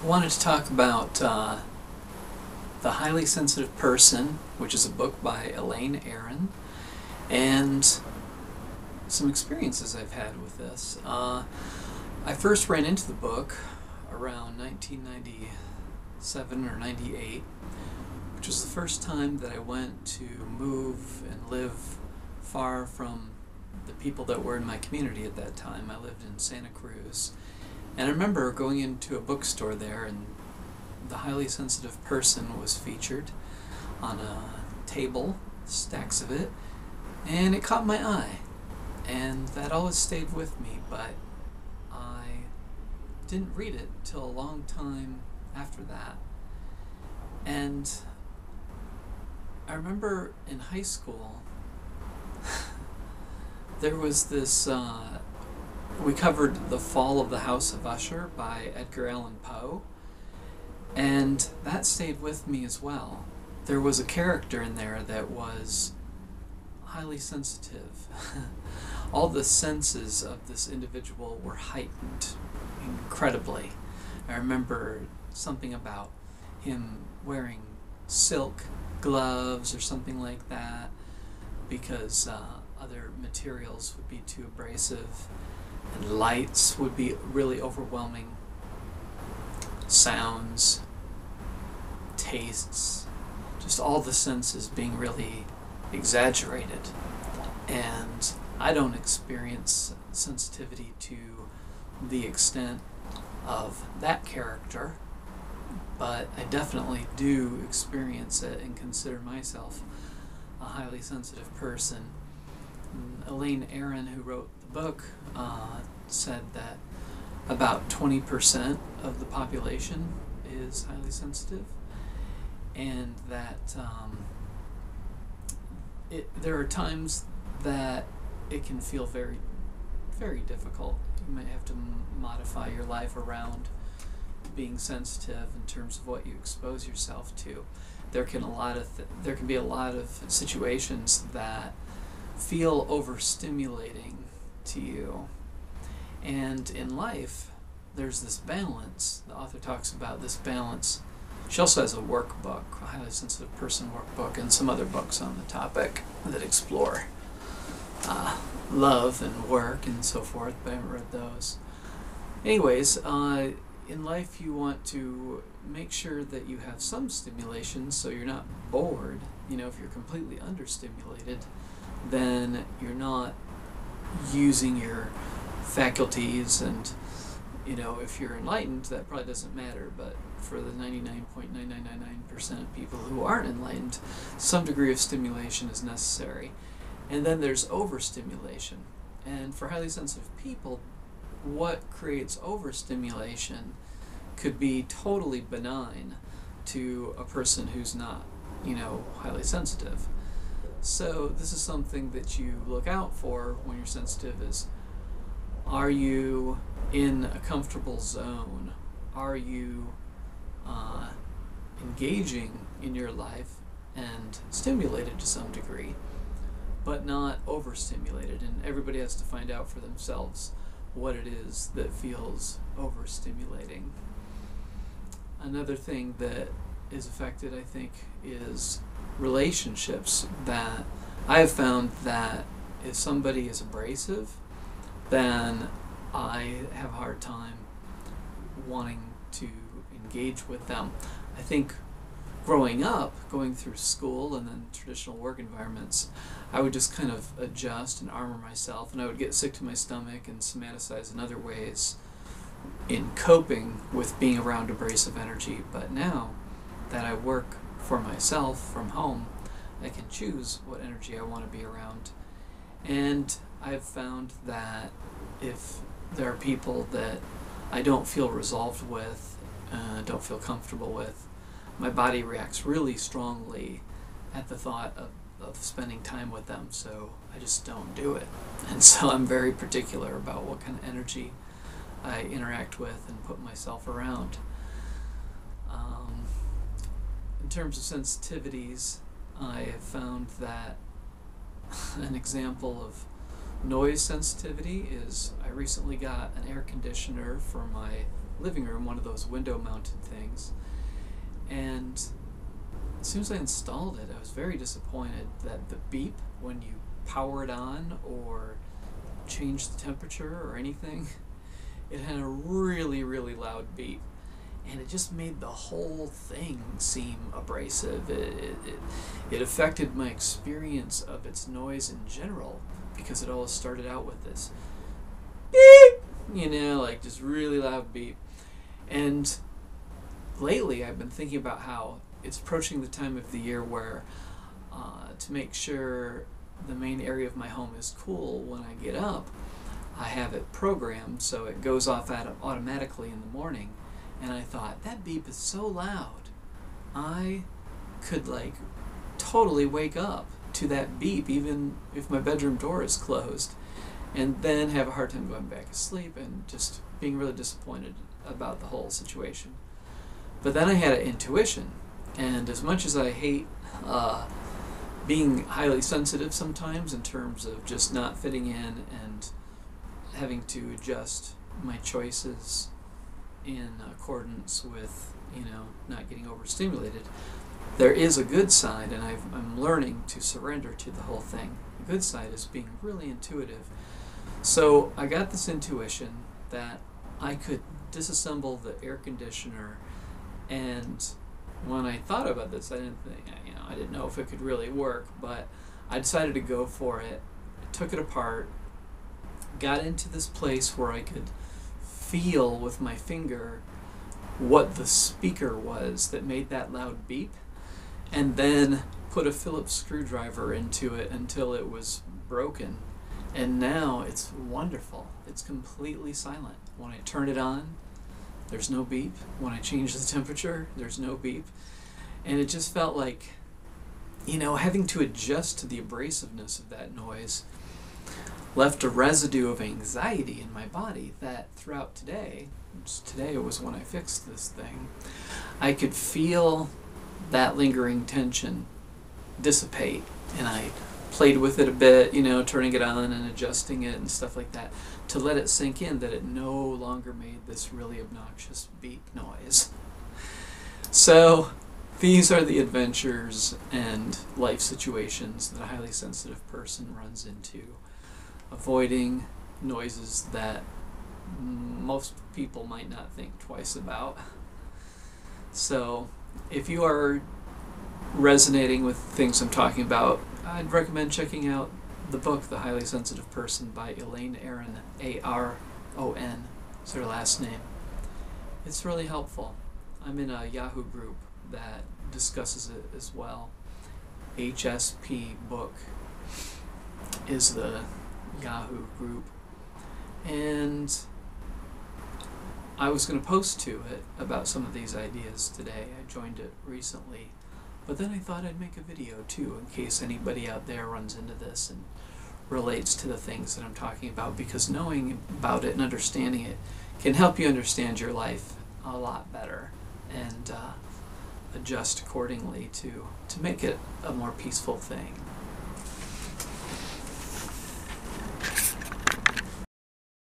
I wanted to talk about The Highly Sensitive Person, which is a book by Aron, and some experiences I've had with this. I first ran into the book around 1997 or 98, which was the first time that I went to move and live far from the people that were in my community at that time. I lived in Santa Cruz. And I remember going into a bookstore there, and The Highly Sensitive Person was featured on a table, stacks of it, and it caught my eye. And that always stayed with me, but I didn't read it till a long time after that. And I remember in high school, there was this, we covered The Fall of the House of Usher by Edgar Allan Poe, and that stayed with me as well. There was a character in there that was highly sensitive. All the senses of this individual were heightened incredibly. I remember something about him wearing silk gloves or something like that because other materials would be too abrasive, and lights would be really overwhelming. Sounds, tastes, just all the senses being really exaggerated. And I don't experience sensitivity to the extent of that character, but I definitely do experience it and consider myself a highly sensitive person. Elaine, who wrote the book, said that about 20% of the population is highly sensitive, and that there are times that it can feel very, very difficult. You might have to modify your life around being sensitive in terms of what you expose yourself to. There can be a lot of situations that feel overstimulating to you. And in life, there's this balance. The author talks about this balance. She also has a workbook, a highly sensitive person workbook, and some other books on the topic that explore love and work and so forth, but I haven't read those. Anyways, in life you want to make sure that you have some stimulation so you're not bored. You know, if you're completely understimulated, then you're not using your faculties, and if you're enlightened, that probably doesn't matter, but for the 99.9999% of people who aren't enlightened, some degree of stimulation is necessary. And then there's overstimulation. And for highly sensitive people, what creates overstimulation could be totally benign to a person who's not, highly sensitive. So this is something that you look out for when you're sensitive is, are you in a comfortable zone? Are you engaging in your life and stimulated to some degree, but not overstimulated? And everybody has to find out for themselves what it is that feels overstimulating. Another thing that is affected, I think, is relationships. That I have found that if somebody is abrasive, then I have a hard time wanting to engage with them. I think growing up, going through school and then traditional work environments, I would just kind of adjust and armor myself, and I would get sick to my stomach and somaticize in other ways in coping with being around abrasive energy. But now that I work for myself from home, I can choose what energy I want to be around. And I've found that if there are people that I don't feel resolved with, don't feel comfortable with, my body reacts really strongly at the thought of spending time with them, so I just don't do it. And so I'm very particular about what kind of energy I interact with and put myself around. In terms of sensitivities, I have found that an example of noise sensitivity is I recently got an air conditioner for my living room, one of those window-mounted things. And as soon as I installed it, I was very disappointed that the beep when you power it on or change the temperature or anything, it had a really, really loud beep. And it just made the whole thing seem abrasive. It affected my experience of its noise in general, because it always started out with this beep, like just really loud beep. And lately I've been thinking about how it's approaching the time of the year where to make sure the main area of my home is cool when I get up, I have it programmed so it goes off automatically in the morning. And I thought, that beep is so loud, I could totally wake up to that beep even if my bedroom door is closed, and then have a hard time going back to sleep and just being really disappointed about the whole situation. But then I had an intuition, and as much as I hate being highly sensitive sometimes in terms of just not fitting in and having to adjust my choices in accordance with, not getting overstimulated, there is a good side, and I'm learning to surrender to the whole thing. The good side is being really intuitive. So I got this intuition that I could disassemble the air conditioner, and when I thought about this, I didn't know if it could really work, but I decided to go for it. I took it apart, got into this place where I could feel with my finger what the speaker was that made that loud beep, and then put a Phillips screwdriver into it until it was broken. And now it's wonderful. It's completely silent. When I turn it on, there's no beep. When I change the temperature, there's no beep. And it just felt like, having to adjust to the abrasiveness of that noise left a residue of anxiety in my body that throughout today was when I fixed this thing, I could feel that lingering tension dissipate. And I played with it a bit, turning it on and adjusting it and stuff like that, to let it sink in that it no longer made this really obnoxious beep noise. So these are the adventures and life situations that a highly sensitive person runs into, avoiding noises that most people might not think twice about. So if you are resonating with things I'm talking about, I'd recommend checking out the book, The Highly Sensitive Person by Elaine, Aron, A-R-O-N, is her last name. It's really helpful. I'm in a Yahoo group that discusses it as well. HSP Book is the Yahoo group. And I was going to post to it about some of these ideas today. I joined it recently. But then I thought I'd make a video too, in case anybody out there runs into this and relates to the things that I'm talking about, because knowing about it and understanding it can help you understand your life a lot better and adjust accordingly to make it a more peaceful thing.